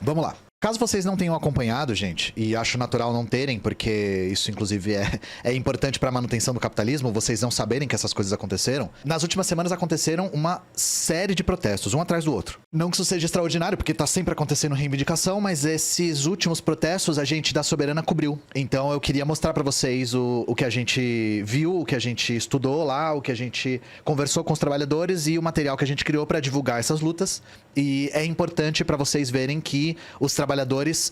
Vamos lá. Caso vocês não tenham acompanhado, gente, e acho natural não terem, porque isso, inclusive, é importante para a manutenção do capitalismo, vocês não saberem que essas coisas aconteceram, nas últimas semanas aconteceram uma série de protestos, um atrás do outro. Não que isso seja extraordinário, porque tá sempre acontecendo reivindicação, mas esses últimos protestos a gente da Soberana cobriu. Então eu queria mostrar para vocês o que a gente viu, o que a gente estudou lá, o que a gente conversou com os trabalhadores e o material que a gente criou para divulgar essas lutas. E é importante para vocês verem que os trabalhadores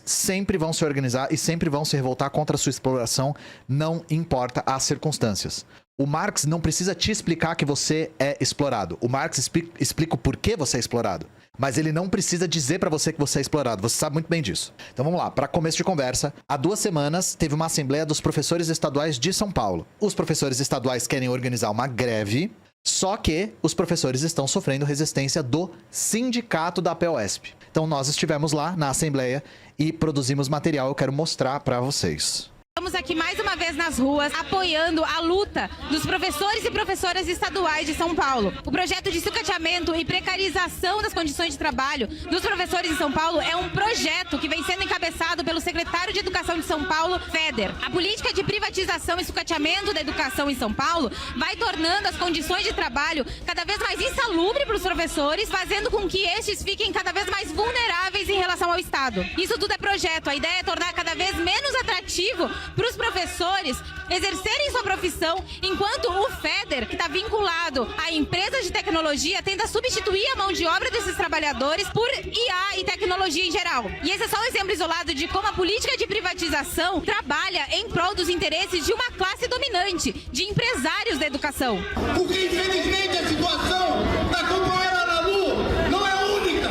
sempre vão se organizar e sempre vão se revoltar contra a sua exploração, não importa as circunstâncias. O Marx não precisa te explicar que você é explorado. O Marx explica o porquê você é explorado. Mas ele não precisa dizer pra você que você é explorado. Você sabe muito bem disso. Então vamos lá, para começo de conversa. Há 2 semanas teve uma assembleia dos professores estaduais de São Paulo. Os professores estaduais querem organizar uma greve, só que os professores estão sofrendo resistência do sindicato da APOESP. Então nós estivemos lá na assembleia e produzimos material. Eu quero mostrar pra vocês. Estamos aqui mais uma vez nas ruas, apoiando a luta dos professores e professoras estaduais de São Paulo. O projeto de sucateamento e precarização das condições de trabalho dos professores de São Paulo é um projeto que vem sendo encabeçado pelo secretário de Educação de São Paulo, Feder. A política de privatização e sucateamento da educação em São Paulo vai tornando as condições de trabalho cada vez mais insalubres para os professores, fazendo com que estes fiquem cada vez mais vulneráveis em relação ao Estado. Isso tudo é projeto. A ideia é tornar cada vez menos atrativo para os professores exercerem sua profissão, enquanto o Feder, que está vinculado a empresas de tecnologia, tenta substituir a mão de obra desses trabalhadores por IA e tecnologia em geral. E esse é só um exemplo isolado de como a política de privatização trabalha em prol dos interesses de uma classe dominante, de empresários da educação. Porque, infelizmente, a situação da companheira Aralu não é única.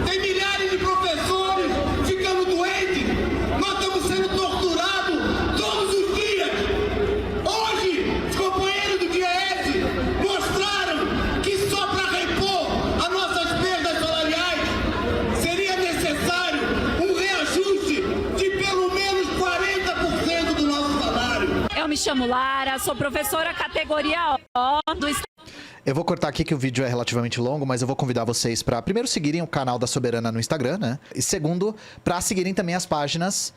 Tem milhares de professores ficando doentes. Nós estamos sendo torturados todos os dias. Hoje, os companheiros do DIEESE mostraram que só para repor as nossas perdas salariais seria necessário um reajuste de pelo menos 40% do nosso salário. Eu me chamo Lara, sou professora categoria O do Estado. Eu vou cortar aqui que o vídeo é relativamente longo, mas eu vou convidar vocês para primeiro seguirem o canal da Soberana no Instagram, né? E segundo, para seguirem também as páginas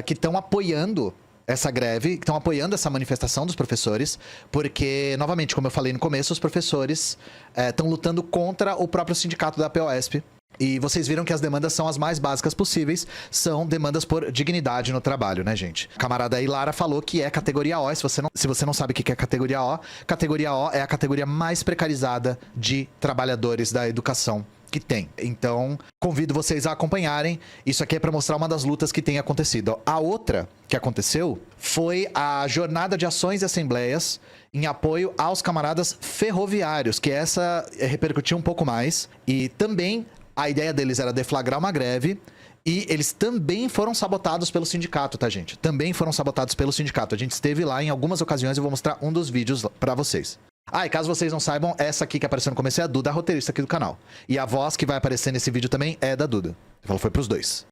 que estão apoiando essa greve, que estão apoiando essa manifestação dos professores, porque, novamente, como eu falei no começo, os professores estão lutando contra o próprio sindicato da APOESP. E vocês viram que as demandas são as mais básicas possíveis, são demandas por dignidade no trabalho, né, gente? A camarada aí, Lara, falou que é categoria O. Se você não sabe o que é categoria O é a categoria mais precarizada de trabalhadores da educação que tem. Então, convido vocês a acompanharem. Isso aqui é para mostrar uma das lutas que tem acontecido. A outra que aconteceu foi a jornada de ações e assembleias em apoio aos camaradas ferroviários, que essa repercutiu um pouco mais. E também a ideia deles era deflagrar uma greve. E eles também foram sabotados pelo sindicato, tá, gente? Também foram sabotados pelo sindicato. A gente esteve lá em algumas ocasiões, eu vou mostrar um dos vídeos pra vocês. Ah, e caso vocês não saibam, essa aqui que apareceu no começo é a Duda, a roteirista aqui do canal. E a voz que vai aparecer nesse vídeo também é da Duda. Ela foi pros dois.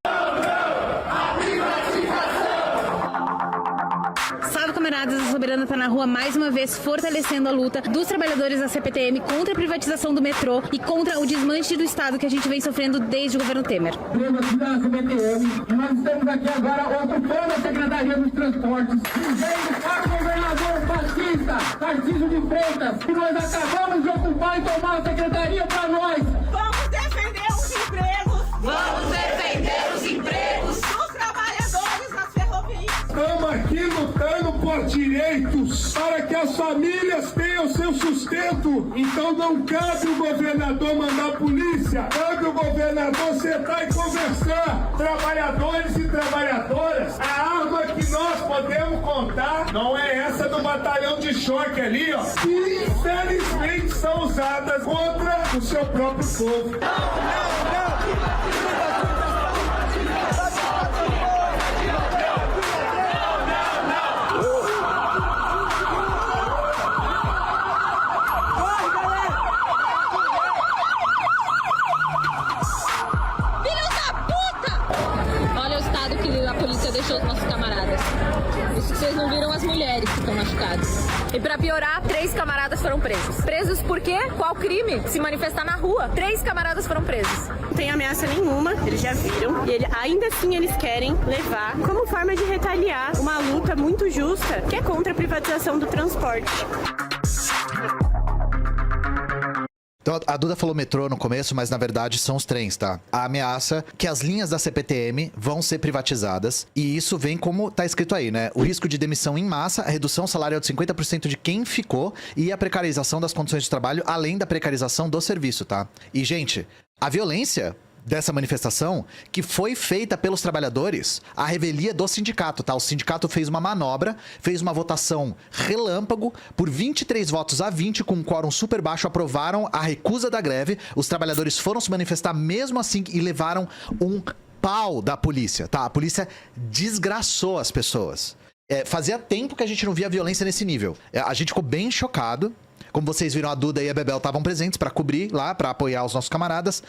Salve, camaradas, a Soberana tá na rua mais uma vez fortalecendo a luta dos trabalhadores da CPTM contra a privatização do metrô e contra o desmanche do Estado que a gente vem sofrendo desde o governo Temer. Da CPTM, e nós estamos aqui agora ocupando a Secretaria dos Transportes, dizendo para o governador fascista, Tarcísio de Freitas, que nós acabamos de ocupar e tomar a secretaria para nós. Vamos defender os empregos! Vamos defender os empregos Dos trabalhadores das ferrovias! Estamos aqui lutando por direitos, para que as famílias tenham seu sustento. Então não cabe o governador mandar a polícia, cabe o governador sentar e conversar. Trabalhadores e trabalhadoras, a arma que nós podemos contar não é essa do batalhão de choque ali, ó, que infelizmente são usadas contra o seu próprio povo. Deixou os nossos camaradas. Isso que vocês não viram as mulheres que estão machucadas. E pra piorar, 3 camaradas foram presos. Presos por quê? Qual crime? Se manifestar na rua. 3 camaradas foram presos. Não tem ameaça nenhuma, eles já viram. E ainda assim eles querem levar como forma de retaliar uma luta muito justa que é contra a privatização do transporte. Então, a Duda falou metrô no começo, mas na verdade são os trens, tá? A ameaça que as linhas da CPTM vão ser privatizadas. E isso vem como tá escrito aí, né? O risco de demissão em massa, a redução salarial de 50% de quem ficou e a precarização das condições de trabalho, além da precarização do serviço, tá? E, gente, a violência dessa manifestação, que foi feita pelos trabalhadores, a revelia do sindicato, tá? O sindicato fez uma manobra, fez uma votação relâmpago, por 23 votos a 20, com um quórum super baixo, aprovaram a recusa da greve. Os trabalhadores foram se manifestar mesmo assim e levaram um pau da polícia, tá? A polícia desgraçou as pessoas. Fazia tempo que a gente não via violência nesse nível. A gente ficou bem chocado. Como vocês viram, a Duda e a Bebel estavam presentes para cobrir lá, para apoiar os nossos camaradas.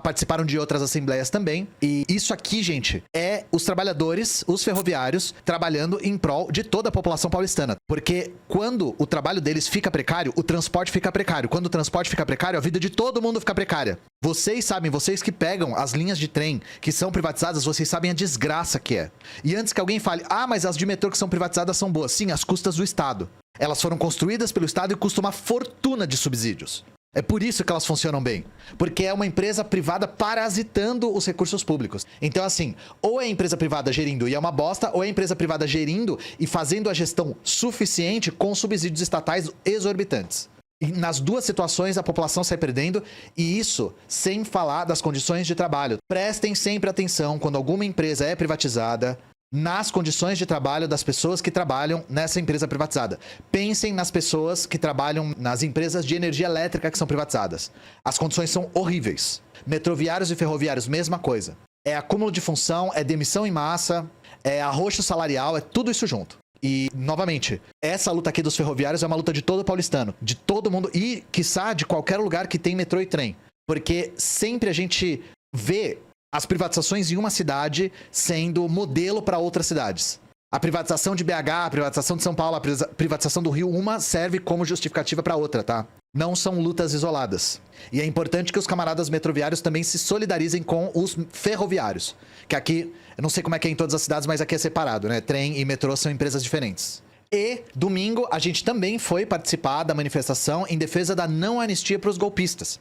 Participaram de outras assembleias também. E isso aqui, gente, é os trabalhadores, os ferroviários, trabalhando em prol de toda a população paulistana. Porque quando o trabalho deles fica precário, o transporte fica precário. Quando o transporte fica precário, a vida de todo mundo fica precária. Vocês sabem, vocês que pegam as linhas de trem que são privatizadas, vocês sabem a desgraça que é. E antes que alguém fale, mas as de metrô que são privatizadas são boas. Sim, às custas do Estado. Elas foram construídas pelo Estado e custam uma fortuna de subsídios. É por isso que elas funcionam bem. Porque é uma empresa privada parasitando os recursos públicos. Então, assim, ou é a empresa privada gerindo e é uma bosta, ou é a empresa privada gerindo e fazendo a gestão suficiente com subsídios estatais exorbitantes. E nas duas situações, a população sai perdendo, e isso sem falar das condições de trabalho. Prestem sempre atenção quando alguma empresa é privatizada, nas condições de trabalho das pessoas que trabalham nessa empresa privatizada. Pensem nas pessoas que trabalham nas empresas de energia elétrica que são privatizadas. As condições são horríveis. Metroviários e ferroviários, mesma coisa. É acúmulo de função, é demissão em massa, é arroxo salarial, é tudo isso junto. E, novamente, essa luta aqui dos ferroviários é uma luta de todo paulistano, de todo mundo e, quiçá, de qualquer lugar que tem metrô e trem. Porque sempre a gente vê as privatizações em uma cidade sendo modelo para outras cidades. A privatização de BH, a privatização de São Paulo, a privatização do Rio, uma serve como justificativa para outra, tá? Não são lutas isoladas. E é importante que os camaradas metroviários também se solidarizem com os ferroviários. Que aqui, eu não sei como é que é em todas as cidades, mas aqui é separado, né? Trem e metrô são empresas diferentes. E, domingo, a gente também foi participar da manifestação em defesa da não anistia para os golpistas.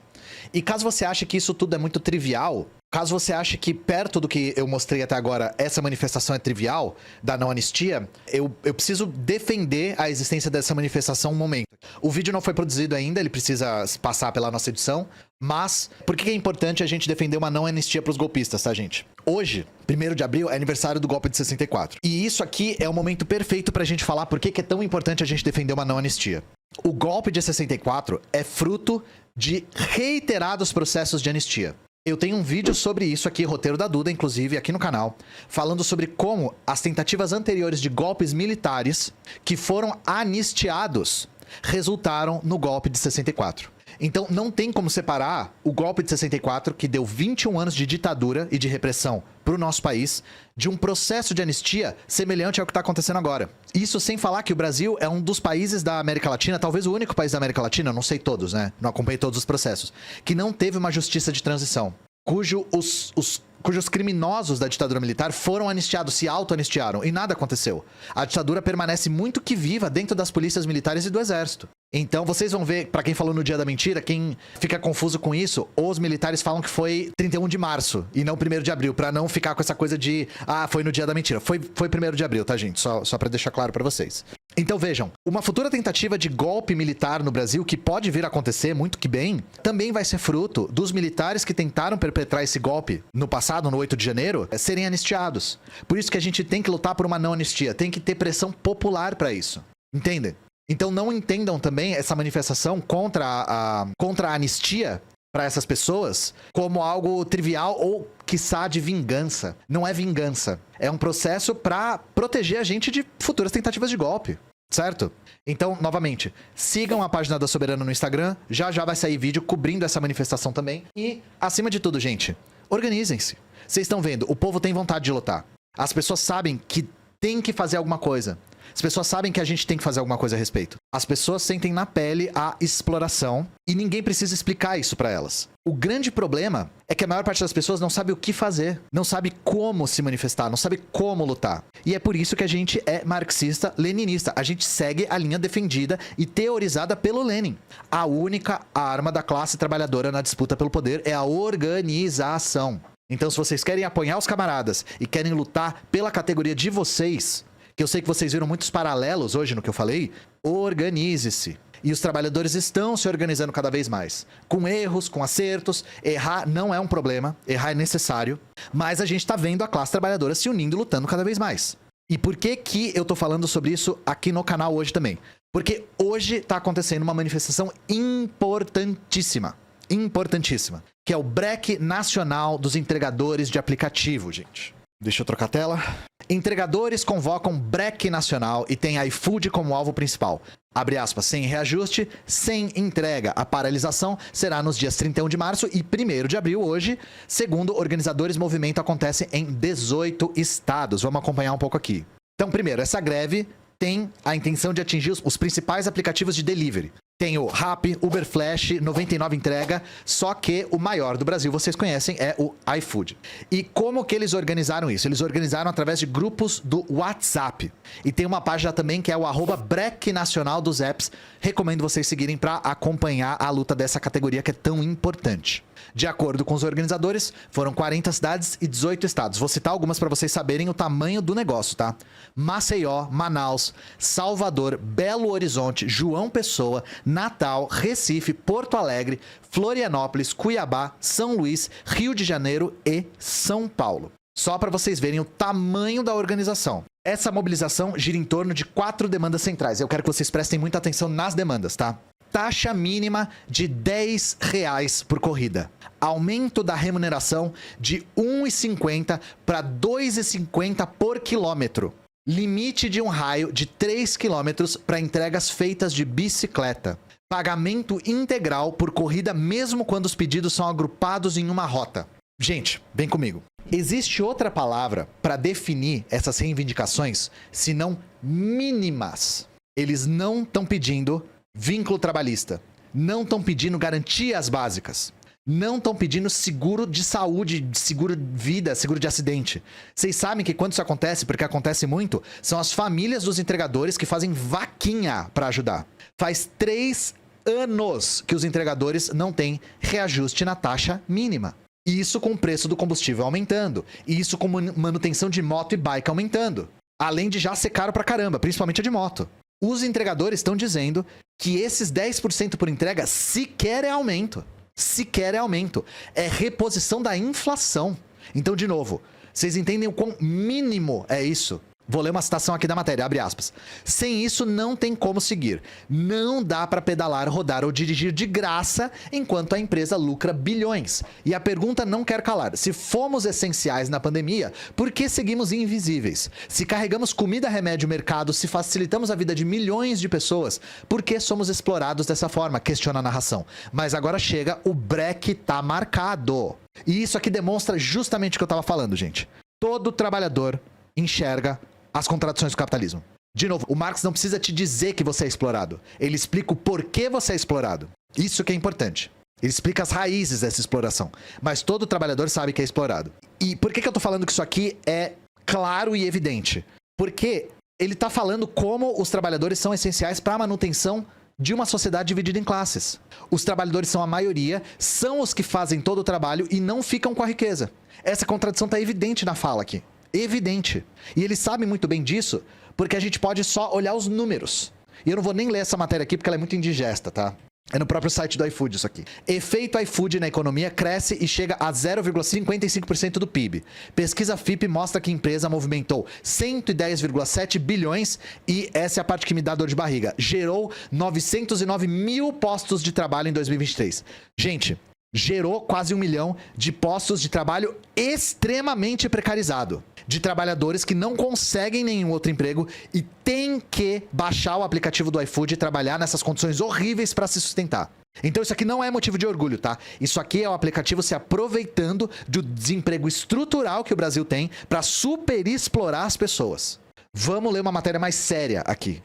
E caso você ache que isso tudo é muito trivial, caso você ache que perto do que eu mostrei até agora, essa manifestação é trivial, da não anistia, eu preciso defender a existência dessa manifestação um momento. O vídeo não foi produzido ainda, ele precisa passar pela nossa edição, mas por que é importante a gente defender uma não anistia para os golpistas, tá, gente? Hoje, 1º de abril, é aniversário do golpe de 64. E isso aqui é o momento perfeito pra gente falar por que é tão importante a gente defender uma não anistia. O golpe de 64 é fruto de reiterados processos de anistia. Eu tenho um vídeo sobre isso aqui, roteiro da Duda, inclusive, aqui no canal, falando sobre como as tentativas anteriores de golpes militares que foram anistiados resultaram no golpe de 64. Então, não tem como separar o golpe de 64, que deu 21 anos de ditadura e de repressão para o nosso país, de um processo de anistia semelhante ao que está acontecendo agora. Isso sem falar que o Brasil é um dos países da América Latina, talvez o único país da América Latina, não sei todos, né? Não acompanhei todos os processos, que não teve uma justiça de transição, cujos criminosos da ditadura militar foram anistiados, se auto-anistiaram, e nada aconteceu. A ditadura permanece muito que viva dentro das polícias militares e do exército. Então, vocês vão ver, pra quem falou no dia da mentira, quem fica confuso com isso, os militares falam que foi 31 de março e não 1º de abril, pra não ficar com essa coisa de, foi no dia da mentira. Foi 1º de abril, tá, gente? Só pra deixar claro pra vocês. Então, vejam, uma futura tentativa de golpe militar no Brasil, que pode vir a acontecer, muito que bem, também vai ser fruto dos militares que tentaram perpetrar esse golpe no passado, no 8 de janeiro, serem anistiados. Por isso que a gente tem que lutar por uma não anistia, tem que ter pressão popular pra isso. Entendem? Então não entendam também essa manifestação contra a anistia para essas pessoas como algo trivial ou, quiçá, de vingança. Não é vingança. É um processo para proteger a gente de futuras tentativas de golpe. Certo? Então, novamente, sigam a página da Soberana no Instagram. Já vai sair vídeo cobrindo essa manifestação também. E, acima de tudo, gente, organizem-se. Vocês estão vendo, o povo tem vontade de lutar. As pessoas sabem que tem que fazer alguma coisa. As pessoas sabem que a gente tem que fazer alguma coisa a respeito. As pessoas sentem na pele a exploração e ninguém precisa explicar isso pra elas. O grande problema é que a maior parte das pessoas não sabe o que fazer, não sabe como se manifestar, não sabe como lutar. E é por isso que a gente é marxista-leninista. A gente segue a linha defendida e teorizada pelo Lenin. A única arma da classe trabalhadora na disputa pelo poder é a organização. Então, se vocês querem apoiar os camaradas e querem lutar pela categoria de vocês, que eu sei que vocês viram muitos paralelos hoje no que eu falei, organize-se. E os trabalhadores estão se organizando cada vez mais. Com erros, com acertos. Errar não é um problema, errar é necessário. Mas a gente está vendo a classe trabalhadora se unindo e lutando cada vez mais. E por que que eu tô falando sobre isso aqui no canal hoje também? Porque hoje tá acontecendo uma manifestação importantíssima. Importantíssima. Que é o Breque Nacional dos Entregadores de Aplicativo, gente. Deixa eu trocar a tela. Entregadores convocam breque nacional e tem iFood como alvo principal. Abre aspas, sem reajuste, sem entrega. A paralisação será nos dias 31 de março e 1º de abril, hoje. Segundo organizadores, o movimento acontece em 18 estados. Vamos acompanhar um pouco aqui. Então, primeiro, essa greve tem a intenção de atingir os principais aplicativos de delivery. Tem o Rappi, Uber Flash, 99 entrega, só que o maior do Brasil, vocês conhecem, é o iFood. E como que eles organizaram isso? Eles organizaram através de grupos do WhatsApp. E tem uma página também que é o @Breque Nacional dos Apps. Recomendo vocês seguirem para acompanhar a luta dessa categoria que é tão importante. De acordo com os organizadores, foram 40 cidades e 18 estados. Vou citar algumas para vocês saberem o tamanho do negócio, tá? Maceió, Manaus, Salvador, Belo Horizonte, João Pessoa, Natal, Recife, Porto Alegre, Florianópolis, Cuiabá, São Luís, Rio de Janeiro e São Paulo. Só para vocês verem o tamanho da organização. Essa mobilização gira em torno de 4 demandas centrais. Eu quero que vocês prestem muita atenção nas demandas, tá? Taxa mínima de R$10 por corrida. Aumento da remuneração de R$1,50 para R$2,50 por quilômetro. Limite de um raio de 3 quilômetros para entregas feitas de bicicleta. Pagamento integral por corrida mesmo quando os pedidos são agrupados em uma rota. Gente, vem comigo. Existe outra palavra para definir essas reivindicações, senão mínimas. Eles não estão pedindo vínculo trabalhista. Não estão pedindo garantias básicas. Não estão pedindo seguro de saúde, seguro de vida, seguro de acidente. Vocês sabem que quando isso acontece, porque acontece muito, são as famílias dos entregadores que fazem vaquinha para ajudar. Faz 3 anos que os entregadores não têm reajuste na taxa mínima. E isso com o preço do combustível aumentando. E isso com manutenção de moto e bike aumentando. Além de já ser caro pra caramba, principalmente a de moto. Os entregadores estão dizendo que esses 10% por entrega sequer é aumento. Sequer é aumento. É reposição da inflação. Então, de novo, vocês entendem o quão mínimo é isso? Vou ler uma citação aqui da matéria, abre aspas. Sem isso, não tem como seguir. Não dá para pedalar, rodar ou dirigir de graça enquanto a empresa lucra bilhões. E a pergunta não quer calar. Se fomos essenciais na pandemia, por que seguimos invisíveis? Se carregamos comida, remédio, mercado, se facilitamos a vida de milhões de pessoas, por que somos explorados dessa forma? Questiona a narração. Mas agora chega, o breque tá marcado. E isso aqui demonstra justamente o que eu tava falando, gente. Todo trabalhador enxerga as contradições do capitalismo. De novo, o Marx não precisa te dizer que você é explorado. Ele explica o porquê você é explorado. Isso que é importante. Ele explica as raízes dessa exploração. Mas todo trabalhador sabe que é explorado. E por que eu tô falando que isso aqui é claro e evidente? Porque ele tá falando como os trabalhadores são essenciais para a manutenção de uma sociedade dividida em classes. Os trabalhadores são a maioria, são os que fazem todo o trabalho e não ficam com a riqueza. Essa contradição tá evidente na fala aqui. Evidente. E eles sabem muito bem disso, porque a gente pode só olhar os números. E eu não vou nem ler essa matéria aqui, porque ela é muito indigesta, tá? É no próprio site do iFood isso aqui. Efeito iFood na economia cresce e chega a 0,55% do PIB. Pesquisa FIPE mostra que a empresa movimentou 110,7 bilhões e essa é a parte que me dá dor de barriga. Gerou 909 mil postos de trabalho em 2023. Gente, gerou quase 1 milhão de postos de trabalho extremamente precarizado. De trabalhadores que não conseguem nenhum outro emprego e têm que baixar o aplicativo do iFood e trabalhar nessas condições horríveis para se sustentar. Então isso aqui não é motivo de orgulho, tá? Isso aqui é o aplicativo se aproveitando do desemprego estrutural que o Brasil tem para superexplorar as pessoas. Vamos ler uma matéria mais séria aqui.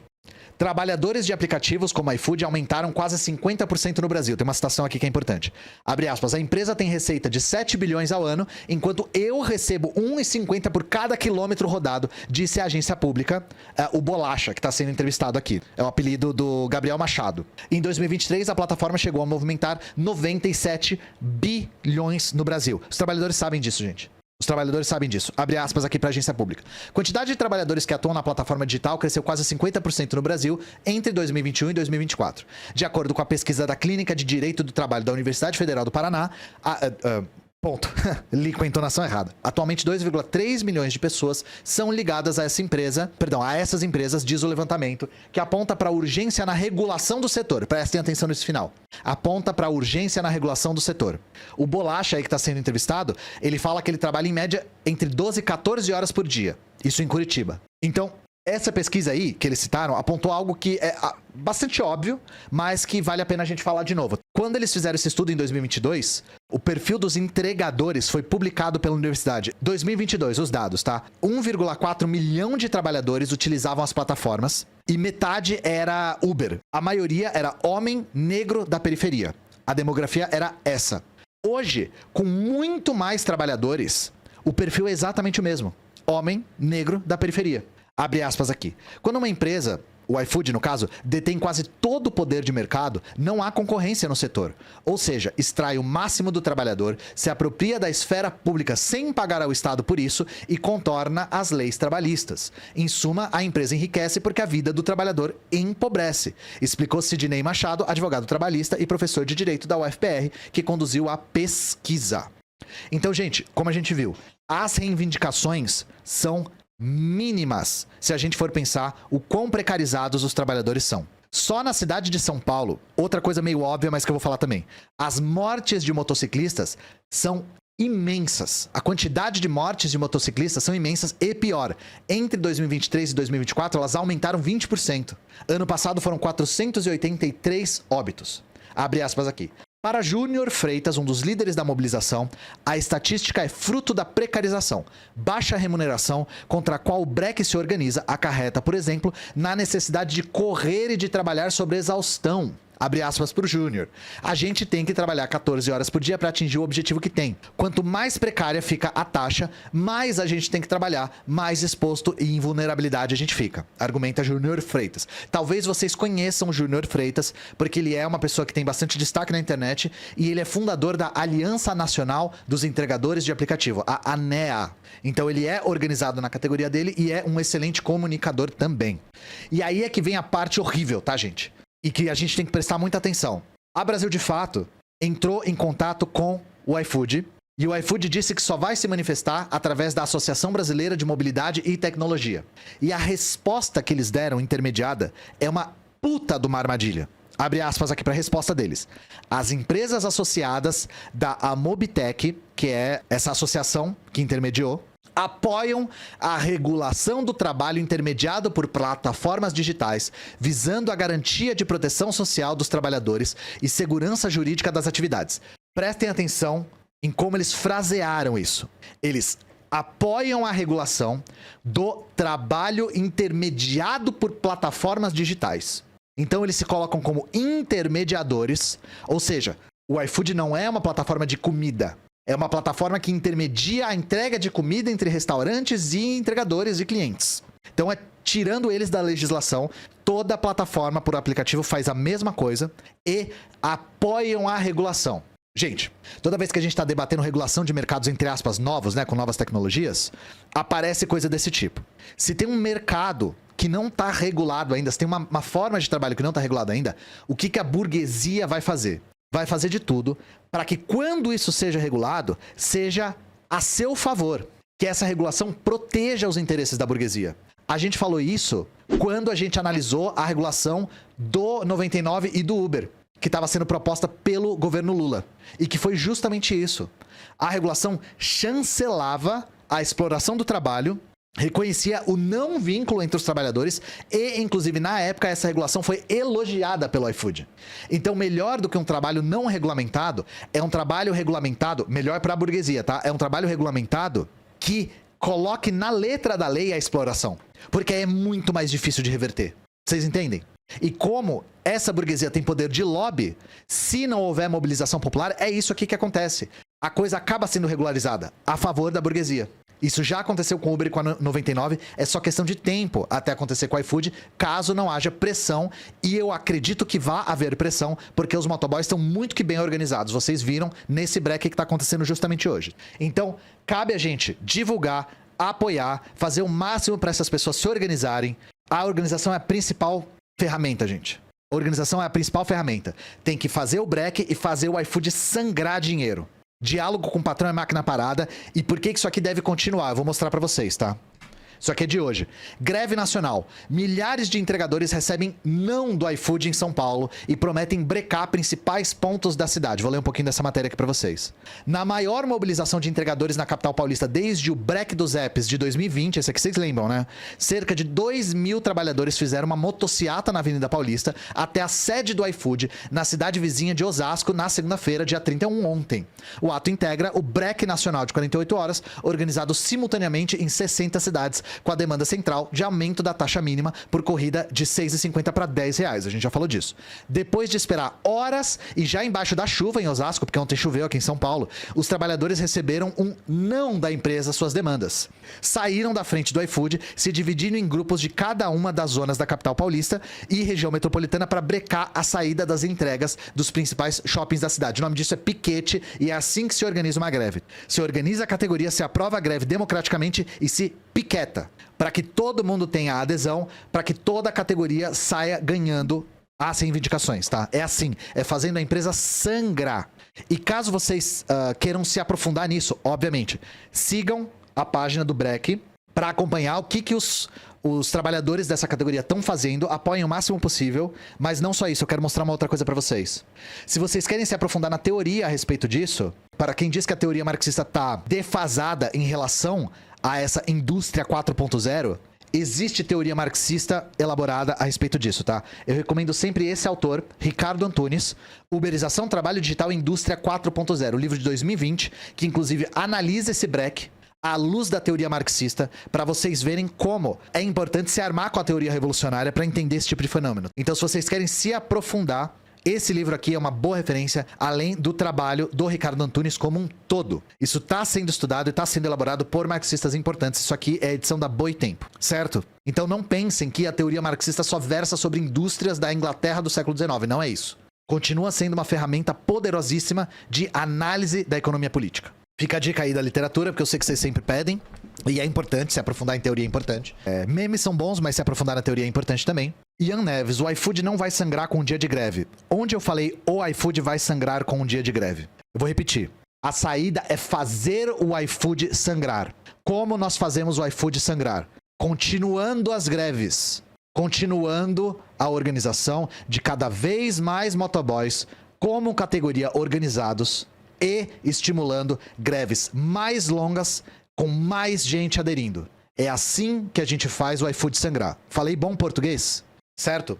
Trabalhadores de aplicativos como iFood aumentaram quase 50% no Brasil. Tem uma citação aqui que é importante. Abre aspas, a empresa tem receita de 7 bilhões ao ano, enquanto eu recebo 1,50 por cada quilômetro rodado, disse a agência pública, o Bolacha, que está sendo entrevistado aqui. É o apelido do Gabriel Machado. Em 2023, a plataforma chegou a movimentar 97 bilhões no Brasil. Os trabalhadores sabem disso, gente. Os trabalhadores sabem disso. Abre aspas aqui para a agência pública. Quantidade de trabalhadores que atuam na plataforma digital cresceu quase 50% no Brasil entre 2021 e 2024. De acordo com a pesquisa da Clínica de Direito do Trabalho da Universidade Federal do Paraná, ponto. Li com a entonação errada. Atualmente, 2,3 milhões de pessoas são ligadas a essas empresas, diz o levantamento, que aponta para a urgência na regulação do setor. Prestem atenção nesse final. Aponta para a urgência na regulação do setor. O Bolacha, aí que está sendo entrevistado, ele fala que ele trabalha em média entre 12 e 14 horas por dia. Isso em Curitiba. Então, essa pesquisa aí, que eles citaram, apontou algo que é bastante óbvio, mas que vale a pena a gente falar de novo. Quando eles fizeram esse estudo em 2022, o perfil dos entregadores foi publicado pela universidade. 2022, os dados, tá? 1,4 milhão de trabalhadores utilizavam as plataformas e metade era Uber. A maioria era homem negro da periferia. A demografia era essa. Hoje, com muito mais trabalhadores, o perfil é exatamente o mesmo. Homem negro da periferia. Abre aspas aqui. Quando uma empresa, o iFood no caso, detém quase todo o poder de mercado, não há concorrência no setor. Ou seja, extrai o máximo do trabalhador, se apropria da esfera pública sem pagar ao Estado por isso e contorna as leis trabalhistas. Em suma, a empresa enriquece porque a vida do trabalhador empobrece, explicou Sidney Machado, advogado trabalhista e professor de Direito da UFPR, que conduziu a pesquisa. Então, gente, como a gente viu, as reivindicações são mínimas, se a gente for pensar o quão precarizados os trabalhadores são. Só na cidade de São Paulo, outra coisa meio óbvia, mas que eu vou falar também, as mortes de motociclistas são imensas. A quantidade de mortes de motociclistas são imensas e pior, entre 2023 e 2024 elas aumentaram 20%. Ano passado foram 483 óbitos. Abre aspas aqui. Para Júnior Freitas, um dos líderes da mobilização, a estatística é fruto da precarização. Baixa remuneração contra a qual o BREC se organiza acarreta, por exemplo, na necessidade de correr e de trabalhar sobre exaustão. Abre aspas para o Júnior. A gente tem que trabalhar 14 horas por dia para atingir o objetivo que tem. Quanto mais precária fica a taxa, mais a gente tem que trabalhar, mais exposto e em vulnerabilidade a gente fica. Argumenta Júnior Freitas. Talvez vocês conheçam o Júnior Freitas, porque ele é uma pessoa que tem bastante destaque na internet e ele é fundador da Aliança Nacional dos Entregadores de Aplicativo, a ANEA. Então ele é organizado na categoria dele e é um excelente comunicador também. E aí é que vem a parte horrível, tá, gente? E que a gente tem que prestar muita atenção. A Brasil, de fato, entrou em contato com o iFood. E o iFood disse que só vai se manifestar através da Associação Brasileira de Mobilidade e Tecnologia. E a resposta que eles deram, intermediada, é uma puta de uma armadilha. Abre aspas aqui para a resposta deles. As empresas associadas da Amobitec, que é essa associação que intermediou, apoiam a regulação do trabalho intermediado por plataformas digitais, visando a garantia de proteção social dos trabalhadores e segurança jurídica das atividades. Prestem atenção em como eles frasearam isso. Eles apoiam a regulação do trabalho intermediado por plataformas digitais. Então eles se colocam como intermediadores, ou seja, o iFood não é uma plataforma de comida. É uma plataforma que intermedia a entrega de comida entre restaurantes e entregadores e clientes. Então, tirando eles da legislação, toda a plataforma por aplicativo faz a mesma coisa e apoiam a regulação. Gente, toda vez que a gente está debatendo regulação de mercados, entre aspas, novos, né, com novas tecnologias, aparece coisa desse tipo. Se tem um mercado que não está regulado ainda, se tem uma forma de trabalho que não está regulado ainda, o que a burguesia vai fazer? Vai fazer de tudo para que quando isso seja regulado, seja a seu favor. Que essa regulação proteja os interesses da burguesia. A gente falou isso quando a gente analisou a regulação do 99 e do Uber, que estava sendo proposta pelo governo Lula. E que foi justamente isso. A regulação chancelava a exploração do trabalho, reconhecia o não vínculo entre os trabalhadores e, inclusive, na época, essa regulação foi elogiada pelo iFood. Então, melhor do que um trabalho não regulamentado, é um trabalho regulamentado, melhor para a burguesia, tá? É um trabalho regulamentado que coloque na letra da lei a exploração. Porque é muito mais difícil de reverter. Vocês entendem? E como essa burguesia tem poder de lobby, se não houver mobilização popular, é isso aqui que acontece. A coisa acaba sendo regularizada a favor da burguesia. Isso já aconteceu com o Uber e com a 99, é só questão de tempo até acontecer com o iFood, caso não haja pressão, e eu acredito que vá haver pressão, porque os motoboys estão muito que bem organizados, vocês viram nesse break que está acontecendo justamente hoje. Então, cabe a gente divulgar, apoiar, fazer o máximo para essas pessoas se organizarem. A organização é a principal ferramenta, gente. A organização é a principal ferramenta. Tem que fazer o break e fazer o iFood sangrar dinheiro. Diálogo com o patrão é máquina parada. E por que isso aqui deve continuar? Eu vou mostrar pra vocês, tá? Isso aqui é de hoje. Greve nacional. Milhares de entregadores recebem não do iFood em São Paulo e prometem brecar principais pontos da cidade. Vou ler um pouquinho dessa matéria aqui pra vocês. Na maior mobilização de entregadores na capital paulista desde o break dos apps de 2020, esse aqui vocês lembram, né? Cerca de 2.000 trabalhadores fizeram uma motociata na Avenida Paulista até a sede do iFood, na cidade vizinha de Osasco, na segunda-feira, dia 31, ontem. O ato integra o break nacional de 48 horas, organizado simultaneamente em 60 cidades, com a demanda central de aumento da taxa mínima por corrida de R$ 6,50 para R$ 10. A gente já falou disso. Depois de esperar horas e já embaixo da chuva em Osasco, porque ontem choveu aqui em São Paulo, os trabalhadores receberam um não da empresa às suas demandas. Saíram da frente do iFood, se dividindo em grupos de cada uma das zonas da capital paulista e região metropolitana para brecar a saída das entregas dos principais shoppings da cidade. O nome disso é piquete e é assim que se organiza uma greve. Se organiza a categoria, se aprova a greve democraticamente e se piqueta, para que todo mundo tenha adesão, para que toda a categoria saia ganhando as reivindicações, tá? É assim, é fazendo a empresa sangrar. E caso vocês queiram se aprofundar nisso, obviamente, sigam a página do Break para acompanhar o que os trabalhadores dessa categoria estão fazendo, apoiem o máximo possível, mas não só isso, eu quero mostrar uma outra coisa para vocês. Se vocês querem se aprofundar na teoria a respeito disso, para quem diz que a teoria marxista está defasada em relação a essa indústria 4.0, existe teoria marxista elaborada a respeito disso, tá? Eu recomendo sempre esse autor, Ricardo Antunes, Uberização, Trabalho Digital e Indústria 4.0, o livro de 2020, que inclusive analisa esse break à luz da teoria marxista, para vocês verem como é importante se armar com a teoria revolucionária para entender esse tipo de fenômeno. Então, se vocês querem se aprofundar, esse livro aqui é uma boa referência, além do trabalho do Ricardo Antunes como um todo. Isso está sendo estudado e está sendo elaborado por marxistas importantes. Isso aqui é a edição da Boitempo, certo? Então não pensem que a teoria marxista só versa sobre indústrias da Inglaterra do século XIX. Não é isso. Continua sendo uma ferramenta poderosíssima de análise da economia política. Fica a dica aí da literatura, porque eu sei que vocês sempre pedem. E é importante, se aprofundar em teoria é importante. Memes são bons, mas se aprofundar na teoria é importante também. Ian Neves, o iFood não vai sangrar com um dia de greve. Onde eu falei o iFood vai sangrar com um dia de greve? Eu vou repetir. A saída é fazer o iFood sangrar. Como nós fazemos o iFood sangrar? Continuando as greves. Continuando a organização de cada vez mais motoboys como categoria organizados e estimulando greves mais longas com mais gente aderindo. É assim que a gente faz o iFood sangrar. Falei bom português? Certo?